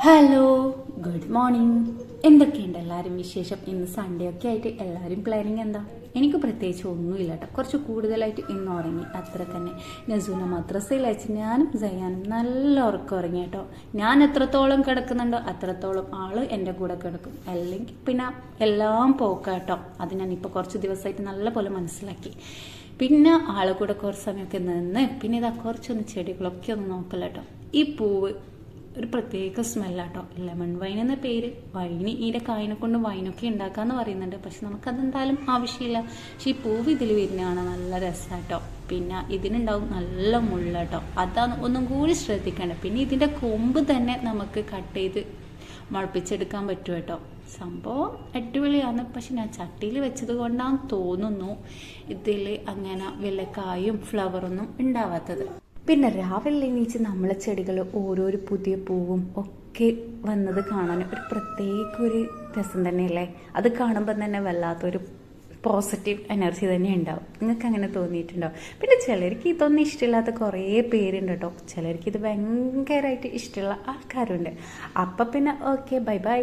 Hello, good morning. എന്തൊക്കെയുണ്ട് എല്ലാവരും വിശേഷം? ഇന്ന് സൺഡേ ഒക്കെ ആയിട്ട് എല്ലാവരും പ്ലാനിങ് എന്താ? എനിക്ക് പ്രത്യേകിച്ച് ഒന്നുമില്ല കേട്ടോ. കുറച്ച് കൂടുതലായിട്ട് ഇന്ന് ഉറങ്ങി, അത്ര തന്നെ. നസൂന മദ്രസയിൽ അയച്ച് ഞാനും സയ്യാനും നല്ല ഉറക്കം ഉറങ്ങി കേട്ടോ. ഞാൻ എത്രത്തോളം കിടക്കുന്നുണ്ടോ അത്രത്തോളം ആള് എൻ്റെ കൂടെ കിടക്കും, അല്ലെങ്കിൽ പിന്നെ എല്ലാം പോക്കാട്ടോ. അത് ഞാനിപ്പോൾ കുറച്ച് ദിവസമായിട്ട് നല്ല പോലെ മനസ്സിലാക്കി. പിന്നെ ആളെ കൂടെ കുറച്ച് സമയമൊക്കെ നിന്ന് പിന്നെ ഇതാ കുറച്ചൊന്ന് ചെടികളൊക്കെ ഒന്ന് നോക്കല കേട്ടോ. ഈ പൂവ് ഒരു പ്രത്യേക സ്മെല്ലാട്ടോ. ലെമൺ വൈൻ എന്ന പേര്. വൈന് ഇതിൻ്റെ കായിനെ കൊണ്ട് വൈനൊക്കെ ഉണ്ടാക്കാന്ന് പറയുന്നുണ്ട്, പക്ഷെ നമുക്കതെന്തായാലും ആവശ്യമില്ല. പക്ഷെ ഈ പൂവ് ഇതിൽ വരുന്നതാണ് നല്ല രസമാട്ടോ. പിന്നെ ഇതിനുണ്ടാവും നല്ല മുള്ളട്ടോ, അതാണ് ഒന്നും കൂടി ശ്രദ്ധിക്കേണ്ടത്. പിന്നെ ഇതിൻ്റെ കൊമ്പ് തന്നെ നമുക്ക് കട്ട് ചെയ്ത് മുളപ്പിച്ചെടുക്കാൻ പറ്റും കേട്ടോ. സംഭവം അടിപൊളിയാണ്. പക്ഷെ ഞാൻ ചട്ടിയിൽ വെച്ചത് കൊണ്ടാന്ന് തോന്നുന്നു ഇതിൽ അങ്ങനെ വല്ല കായും ഫ്ലവറൊന്നും ഉണ്ടാവാത്തത്. പിന്നെ രാവിലെ എണീച്ച് നമ്മളെ ചെടികൾ ഓരോരോ പുതിയ പൂവും ഒക്കെ വന്നത് കാണാൻ ഒരു പ്രത്യേക ഒരു രസം തന്നെയല്ലേ. അത് കാണുമ്പോൾ തന്നെ വല്ലാത്തൊരു പോസിറ്റീവ് എനർജി തന്നെ ഉണ്ടാവും. നിങ്ങൾക്ക് അങ്ങനെ തോന്നിയിട്ടുണ്ടോ? പിന്നെ ചിലർക്ക് ഇതൊന്നും ഇഷ്ടമില്ലാത്ത കുറേ പേരുണ്ട് കേട്ടോ. ചിലർക്ക് ഇത് ഭയങ്കരമായിട്ട് ഇഷ്ടമുള്ള ആൾക്കാരുണ്ട്. അപ്പം പിന്നെ ഓക്കെ, ബൈ ബൈ.